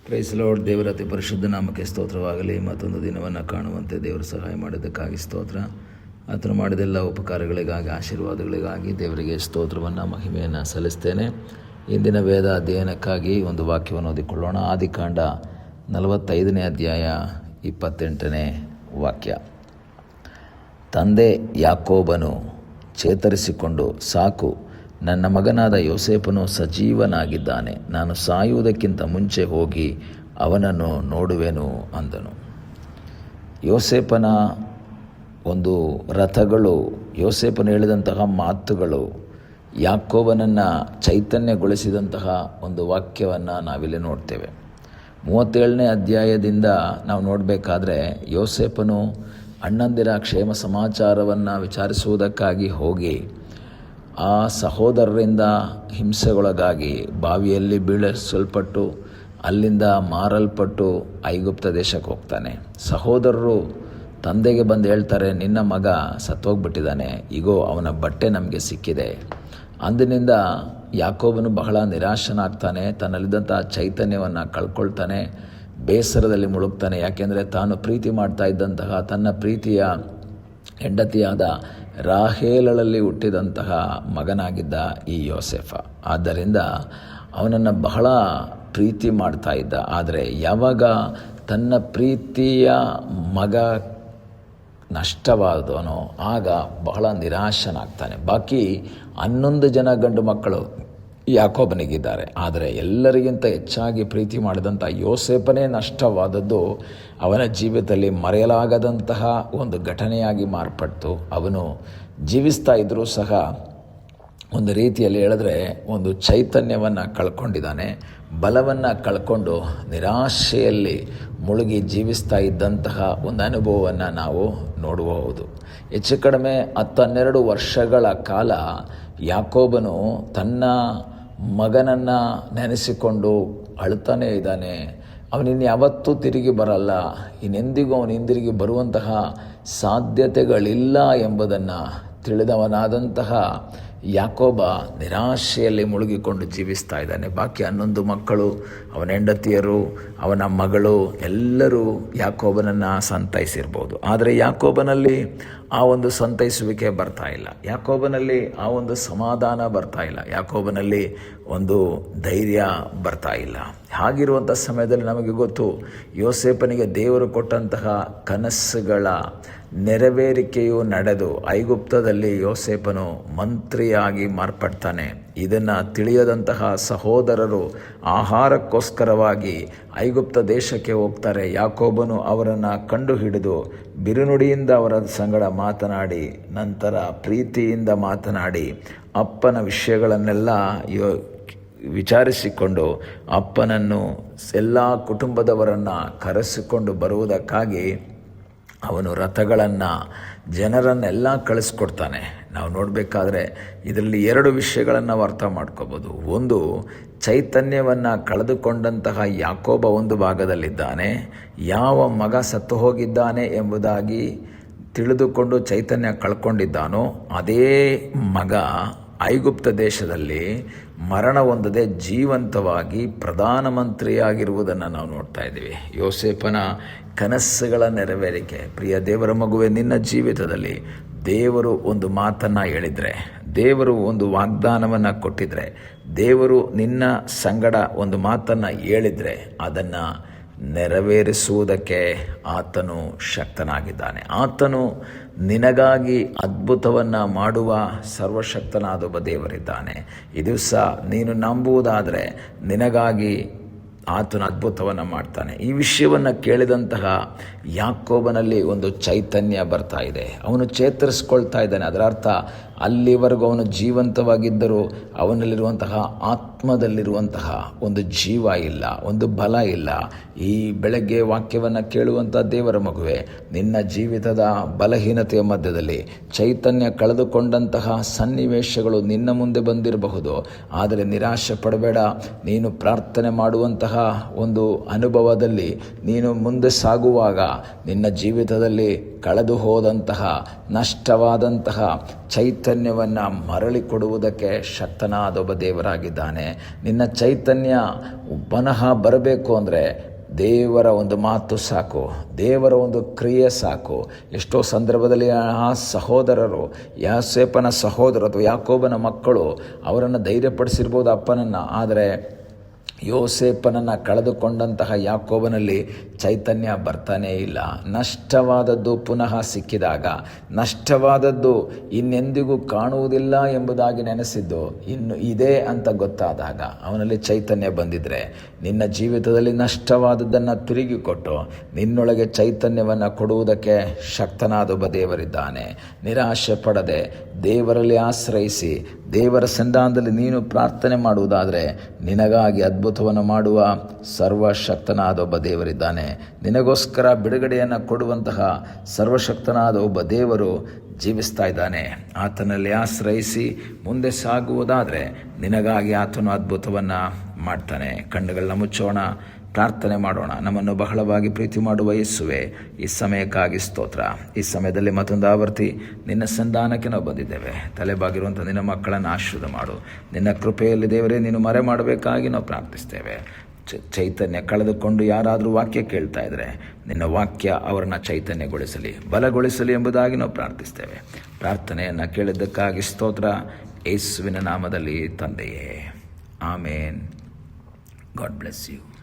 Price lord. ದೇವರ ಅತಿ ಪರಿಶುದ್ಧ ನಾಮಕ್ಕೆ ಸ್ತೋತ್ರವಾಗಲಿ. ಮತ್ತೊಂದು ದಿನವನ್ನು ಕಾಣುವಂತೆ ದೇವರು ಸಹಾಯ ಮಾಡಿದ್ದಕ್ಕಾಗಿ ಸ್ತೋತ್ರ. ಆತನು ಮಾಡಿದೆಲ್ಲ ಉಪಕಾರಗಳಿಗಾಗಿ, ಆಶೀರ್ವಾದಗಳಿಗಾಗಿ ದೇವರಿಗೆ ಸ್ತೋತ್ರವನ್ನು, ಮಹಿಮೆಯನ್ನು ಸಲ್ಲಿಸ್ತೇನೆ. ಇಂದಿನ ವೇದ ಅಧ್ಯಯನಕ್ಕಾಗಿ ಒಂದು ವಾಕ್ಯವನ್ನು ಓದಿಕೊಳ್ಳೋಣ. ಆದಿಕಾಂಡ 45ನೇ ಅಧ್ಯಾಯ 28ನೇ ವಾಕ್ಯ. ತಂದೆ ಯಾಕೋಬನು ಚೇತರಿಸಿಕೊಂಡು, ಸಾಕು, ನನ್ನ ಮಗನಾದ ಯೋಸೇಫನು ಸಜೀವನಾಗಿದ್ದಾನೆ, ನಾನು ಸಾಯುವುದಕ್ಕಿಂತ ಮುಂಚೆ ಹೋಗಿ ಅವನನ್ನು ನೋಡುವೆನು ಅಂದನು. ಯೋಸೇಫನ ಒಂದು ರಥಗಳು, ಯೋಸೇಫನು ಹೇಳಿದಂತಹ ಮಾತುಗಳು ಯಾಕೋಬನನ್ನು ಚೈತನ್ಯಗೊಳಿಸಿದಂತಹ ಒಂದು ವಾಕ್ಯವನ್ನು ನಾವಿಲ್ಲಿ ನೋಡ್ತೇವೆ. 37ನೇ ಅಧ್ಯಾಯದಿಂದ ನಾವು ನೋಡಬೇಕಾದ್ರೆ ಯೋಸೇಫನು ಅಣ್ಣಂದಿರ ಕ್ಷೇಮ ಸಮಾಚಾರವನ್ನು ವಿಚಾರಿಸುವುದಕ್ಕಾಗಿ ಹೋಗಿ ಆ ಸಹೋದರರಿಂದ ಹಿಂಸೆಗೊಳಗಾಗಿ ಬಾವಿಯಲ್ಲಿ ಬೀಳಿಸಲ್ಪಟ್ಟು ಅಲ್ಲಿಂದ ಮಾರಲ್ಪಟ್ಟು ಐಗುಪ್ತ ದೇಶಕ್ಕೆ ಹೋಗ್ತಾನೆ. ಸಹೋದರರು ತಂದೆಗೆ ಬಂದು ಹೇಳ್ತಾರೆ, ನಿನ್ನ ಮಗ ಸತ್ತೋಗ್ಬಿಟ್ಟಿದ್ದಾನೆ, ಈಗೋ ಅವನ ಬಟ್ಟೆ ನಮಗೆ ಸಿಕ್ಕಿದೆ. ಅಂದಿನಿಂದ ಯಾಕೋಬನು ಬಹಳ ನಿರಾಶನಾಗ್ತಾನೆ, ತನ್ನಲ್ಲಿದ್ದಂಥ ಚೈತನ್ಯವನ್ನು ಕಳ್ಕೊಳ್ತಾನೆ, ಬೇಸರದಲ್ಲಿ ಮುಳುಗ್ತಾನೆ. ಯಾಕೆಂದರೆ ತಾನು ಪ್ರೀತಿ ಮಾಡ್ತಾ ಇದ್ದಂತಹ ತನ್ನ ಪ್ರೀತಿಯ ಹೆಂಡತಿಯಾದ ರಾಹೇಲಳಲ್ಲಿ ಹುಟ್ಟಿದಂತಹ ಮಗನಾಗಿದ್ದ ಈ ಯೋಸೇಫ. ಆದ್ದರಿಂದ ಅವನನ್ನು ಬಹಳ ಪ್ರೀತಿ ಮಾಡ್ತಾ ಇದ್ದ. ಆದರೆ ಯಾವಾಗ ತನ್ನ ಪ್ರೀತಿಯ ಮಗ ನಷ್ಟವಾದವನೋ ಆಗ ಬಹಳ ನಿರಾಶನಾಗ್ತಾನೆ. ಬಾಕಿ 11 ಜನ ಗಂಡು ಮಕ್ಕಳು ಯಾಕೋಬನಿಗಿದ್ದಾರೆ. ಆದರೆ ಎಲ್ಲರಿಗಿಂತ ಹೆಚ್ಚಾಗಿ ಪ್ರೀತಿ ಮಾಡಿದಂಥ ಯೋಸೇಫನೇ ನಷ್ಟವಾದದ್ದು ಅವನ ಜೀವಿತದಲ್ಲಿ ಮರೆಯಲಾಗದಂತಹ ಒಂದು ಘಟನೆಯಾಗಿ ಮಾರ್ಪಡ್ತು. ಅವನು ಜೀವಿಸ್ತಾ ಇದ್ದರೂ ಸಹ ಒಂದು ರೀತಿಯಲ್ಲಿ ಹೇಳಿದ್ರೆ ಒಂದು ಚೈತನ್ಯವನ್ನು ಕಳ್ಕೊಂಡಿದ್ದಾನೆ, ಬಲವನ್ನು ಕಳ್ಕೊಂಡು ನಿರಾಶೆಯಲ್ಲಿ ಮುಳುಗಿ ಜೀವಿಸ್ತಾ ಇದ್ದಂತಹ ಒಂದು ಅನುಭವವನ್ನು ನಾವು ನೋಡಬಹುದು. ಹೆಚ್ಚು ಕಡಿಮೆ 10-12 ವರ್ಷಗಳ ಕಾಲ ಯಾಕೋಬನು ತನ್ನ ಮಗನನ್ನು ನೆನೆಸಿಕೊಂಡು ಅಳ್ತಾನೇ ಇದ್ದಾನೆ. ಅವನಿನ್ನು ಯಾವತ್ತೂ ತಿರುಗಿ ಬರಲ್ಲ, ಇನ್ನೆಂದಿಗೂ ಅವನು ಹಿಂದಿರುಗಿ ಬರುವಂತಹ ಸಾಧ್ಯತೆಗಳಿಲ್ಲ ಎಂಬುದನ್ನು ತಿಳಿದವನಾದಂತಹ ಯಾಕೋಬ ನಿರಾಶೆಯಲ್ಲಿ ಮುಳುಗಿಕೊಂಡು ಜೀವಿಸ್ತಾ ಇದ್ದಾನೆ. ಬಾಕಿ 11 ಮಕ್ಕಳು, ಅವನ ಹೆಂಡತಿಯರು, ಅವನ ಮಗಳು ಎಲ್ಲರೂ ಯಾಕೋಬನನ್ನು ಸಂತೈಸಿರ್ಬೋದು. ಆದರೆ ಯಾಕೋಬನಲ್ಲಿ ಆ ಒಂದು ಸಂತೈಸುವಿಕೆ ಬರ್ತಾ ಇಲ್ಲ, ಯಾಕೋಬನಲ್ಲಿ ಆ ಒಂದು ಸಮಾಧಾನ ಬರ್ತಾ ಇಲ್ಲ, ಯಾಕೋಬನಲ್ಲಿ ಒಂದು ಧೈರ್ಯ ಬರ್ತಾ ಇಲ್ಲ. ಹಾಗಿರುವಂಥ ಸಮಯದಲ್ಲಿ ನಮಗೆ ಗೊತ್ತು, ಯೋಸೇಫನಿಗೆ ದೇವರು ಕೊಟ್ಟಂತಹ ಕನಸುಗಳ ನೆರವೇರಿಕೆಯು ನಡೆದು ಐಗುಪ್ತದಲ್ಲಿ ಯೋಸೇಫನು ಮಂತ್ರಿಯಾಗಿ ಮಾರ್ಪಡ್ತಾನೆ. ಇದನ್ನು ತಿಳಿಯದಂತಹ ಸಹೋದರರು ಆಹಾರಕ್ಕೋಸ್ಕರವಾಗಿ ಐಗುಪ್ತ ದೇಶಕ್ಕೆ ಹೋಗ್ತಾರೆ. ಯಾಕೋಬನು ಅವರನ್ನು ಕಂಡು ಹಿಡಿದು ಬಿರುನುಡಿಯಿಂದ ಅವರ ಸಂಗಡ ಮಾತನಾಡಿ, ನಂತರ ಪ್ರೀತಿಯಿಂದ ಮಾತನಾಡಿ ಅಪ್ಪನ ವಿಷಯಗಳನ್ನೆಲ್ಲ ವಿಚಾರಿಸಿಕೊಂಡು ಅಪ್ಪನನ್ನು ಎಲ್ಲ ಕುಟುಂಬದವರನ್ನು ಕರೆಸಿಕೊಂಡು ಬರುವುದಕ್ಕಾಗಿ ಅವನು ರಥಗಳನ್ನು, ಜನರನ್ನೆಲ್ಲ ಕಳಿಸ್ಕೊಡ್ತಾನೆ. ನಾವು ನೋಡಬೇಕಾದ್ರೆ ಇದರಲ್ಲಿ 2 ವಿಷಯಗಳನ್ನು ನಾವು ಅರ್ಥ ಮಾಡ್ಕೋಬೋದು. ಒಂದು, ಚೈತನ್ಯವನ್ನು ಕಳೆದುಕೊಂಡಂತಹ ಯಾಕೋಬ ಒಂದು ಭಾಗದಲ್ಲಿದ್ದಾನೆ. ಯಾವ ಮಗ ಸತ್ತು ಹೋಗಿದ್ದಾನೆ ಎಂಬುದಾಗಿ ತಿಳಿದುಕೊಂಡು ಚೈತನ್ಯ ಕಳ್ಕೊಂಡಿದ್ದಾನೋ ಅದೇ ಮಗ ಐಗುಪ್ತ ದೇಶದಲ್ಲಿ ಮರಣ ಹೊಂದದೆ ಜೀವಂತವಾಗಿ ಪ್ರಧಾನಮಂತ್ರಿಯಾಗಿರುವುದನ್ನು ನಾವು ನೋಡ್ತಾ ಇದ್ದೀವಿ. ಯೋಸೇಫನ ಕನಸುಗಳ ನೆರವೇರಿಕೆ. ಪ್ರಿಯ ದೇವರ ಮಗುವೆ, ನಿನ್ನ ಜೀವಿತದಲ್ಲಿ ದೇವರು ಒಂದು ಮಾತನ್ನು ಹೇಳಿದರೆ, ದೇವರು ಒಂದು ವಾಗ್ದಾನವನ್ನು ಕೊಟ್ಟಿದ್ರೆ, ದೇವರು ನಿನ್ನ ಸಂಗಡ ಒಂದು ಮಾತನ್ನು ಹೇಳಿದರೆ ಅದನ್ನು ನೆರವೇರಿಸುವುದಕ್ಕೆ ಆತನು ಶಕ್ತನಾಗಿದ್ದಾನೆ. ಆತನು ನಿನಗಾಗಿ ಅದ್ಭುತವನ್ನು ಮಾಡುವ ಸರ್ವಶಕ್ತನಾದ ಒಬ್ಬ ದೇವರಿದ್ದಾನೆ. ಈ ದಿವಸ ನೀನು ನಂಬುವುದಾದರೆ ನಿನಗಾಗಿ ಆತನ ಅದ್ಭುತವನ್ನು ಮಾಡ್ತಾನೆ. ಈ ವಿಷಯವನ್ನು ಕೇಳಿದಂತಹ ಯಾಕೋಬನಲ್ಲಿ ಒಂದು ಚೈತನ್ಯ ಬರ್ತಾ ಇದೆ, ಅವನು ಚೇತರಿಸ್ಕೊಳ್ತಾ ಇದ್ದಾನೆ. ಅದರ ಅರ್ಥ ಅಲ್ಲಿವರೆಗೂ ಅವನು ಜೀವಂತವಾಗಿದ್ದರೂ ಅವನಲ್ಲಿರುವಂತಹ ಆತ್ಮದಲ್ಲಿರುವಂತಹ ಒಂದು ಜೀವ ಇಲ್ಲ, ಒಂದು ಬಲ ಇಲ್ಲ. ಈ ಬೆಳಗ್ಗೆ ವಾಕ್ಯವನ್ನು ಕೇಳುವಂಥ ದೇವರ ಮಗುವೆ, ನಿನ್ನ ಜೀವಿತದ ಬಲಹೀನತೆಯ ಮಧ್ಯದಲ್ಲಿ ಚೈತನ್ಯ ಕಳೆದುಕೊಂಡಂತಹ ಸನ್ನಿವೇಶಗಳು ನಿನ್ನ ಮುಂದೆ ಬಂದಿರಬಹುದು. ಆದರೆ ನಿರಾಶೆ ಪಡಬೇಡ. ನೀನು ಪ್ರಾರ್ಥನೆ ಮಾಡುವಂತಹ ಒಂದು ಅನುಭವದಲ್ಲಿ ನೀನು ಮುಂದೆ ಸಾಗುವಾಗ ನಿನ್ನ ಜೀವಿತದಲ್ಲಿ ಕಳೆದು ಹೋದಂತಹ, ನಷ್ಟವಾದಂತಹ, ಚೈತನ್ಯವನ್ನು ಮರಳಿ ಕೊಡುವುದಕ್ಕೆ ಶಕ್ತನಾದ ಒಬ್ಬ ದೇವರಾಗಿದ್ದಾನೆ. ನಿನ್ನ ಚೈತನ್ಯ ಪುನಃ ಬರಬೇಕು ಅಂದರೆ ದೇವರ ಒಂದು ಮಾತು ಸಾಕು, ದೇವರ ಒಂದು ಕ್ರಿಯೆ ಸಾಕು. ಎಷ್ಟೋ ಸಂದರ್ಭದಲ್ಲಿ ಆ ಸಹೋದರರು, ಯೋಸೇಫನ ಸಹೋದರರು ಅಥವಾ ಯಾಕೋಬನ ಮಕ್ಕಳು ಅವರನ್ನು ಧೈರ್ಯಪಡಿಸಿರ್ಬೋದು ಅಪ್ಪನನ್ನು. ಆದರೆ ಯೋಸೇಫನನ್ನು ಕಳೆದುಕೊಂಡಂತಹ ಯಾಕೋಬನಲ್ಲಿ ಚೈತನ್ಯ ಬರ್ತಾನೇ ಇಲ್ಲ. ನಷ್ಟವಾದದ್ದು ಪುನಃ ಸಿಕ್ಕಿದಾಗ, ನಷ್ಟವಾದದ್ದು ಇನ್ನೆಂದಿಗೂ ಕಾಣುವುದಿಲ್ಲ ಎಂಬುದಾಗಿ ನೆನೆಸಿದ್ದು ಇನ್ನು ಇದೆ ಅಂತ ಗೊತ್ತಾದಾಗ ಅವನಲ್ಲಿ ಚೈತನ್ಯ ಬಂದಿದ್ದರೆ, ನಿನ್ನ ಜೀವಿತದಲ್ಲಿ ನಷ್ಟವಾದದ್ದನ್ನು ತಿರುಗಿ ಕೊಟ್ಟು ನಿನ್ನೊಳಗೆ ಚೈತನ್ಯವನ್ನು ಕೊಡುವುದಕ್ಕೆ ಶಕ್ತನಾದ ಒಬ್ಬ ದೇವರಿದ್ದಾನೆ. ನಿರಾಶೆ ಪಡದೆ ದೇವರಲ್ಲಿ ಆಶ್ರಯಿಸಿ ದೇವರ ಸನ್ನಿಧಾನದಲ್ಲಿ ನೀನು ಪ್ರಾರ್ಥನೆ ಮಾಡುವುದಾದರೆ ನಿನಗಾಗಿ ಅದ್ಭುತವನ್ನು ಮಾಡುವ ಸರ್ವಶಕ್ತನಾದ ಒಬ್ಬ ದೇವರಿದ್ದಾನೆ. ನಿನಗೋಸ್ಕರ ಬಿಡುಗಡೆಯನ್ನು ಕೊಡುವಂತಹ ಸರ್ವಶಕ್ತನಾದ ಒಬ್ಬ ದೇವರು ಜೀವಿಸ್ತಾ ಇದ್ದಾನೆ. ಆತನಲ್ಲಿ ಆಶ್ರಯಿಸಿ ಮುಂದೆ ಸಾಗುವುದಾದರೆ ನಿನಗಾಗಿ ಆತನು ಅದ್ಭುತವನ್ನು ಮಾಡ್ತಾನೆ. ಕಣ್ಣುಗಳನ್ನ ಮುಚ್ಚೋಣ, ಪ್ರಾರ್ಥನೆ ಮಾಡೋಣ. ನಮ್ಮನ್ನು ಬಹಳವಾಗಿ ಪ್ರೀತಿ ಮಾಡುವ ಯೇಸುವೆ, ಈ ಸಮಯಕ್ಕಾಗಿ ಸ್ತೋತ್ರ. ಈ ಸಮಯದಲ್ಲಿ ಮತ್ತೊಂದು ಆವರ್ತಿ ನಿನ್ನ ಸಂಧಾನಕ್ಕೆ ನಾವು ಬಂದಿದ್ದೇವೆ. ತಲೆಬಾಗಿರುವಂಥ ನಿನ್ನ ಮಕ್ಕಳನ್ನು ಆಶೀರ್ವಾದ ಮಾಡು. ನಿನ್ನ ಕೃಪೆಯಲ್ಲಿ ದೇವರೇ ನೀನು ಮರೆ ಮಾಡಬೇಕಾಗಿ ನಾವು ಪ್ರಾರ್ಥಿಸ್ತೇವೆ. ಚೈತನ್ಯ ಕಳೆದುಕೊಂಡು ಯಾರಾದರೂ ವಾಕ್ಯ ಕೇಳ್ತಾ ಇದ್ದರೆ ನಿನ್ನ ವಾಕ್ಯ ಅವರನ್ನು ಚೈತನ್ಯಗೊಳಿಸಲಿ, ಬಲಗೊಳಿಸಲಿ ಎಂಬುದಾಗಿ ನಾವು ಪ್ರಾರ್ಥಿಸ್ತೇವೆ. ಪ್ರಾರ್ಥನೆಯನ್ನು ಕೇಳಿದ್ದಕ್ಕಾಗಿ ಸ್ತೋತ್ರ, ಯೇಸುವಿನ ನಾಮದಲ್ಲಿ ತಂದೆಯೇ, ಆಮೇನ್. God bless you.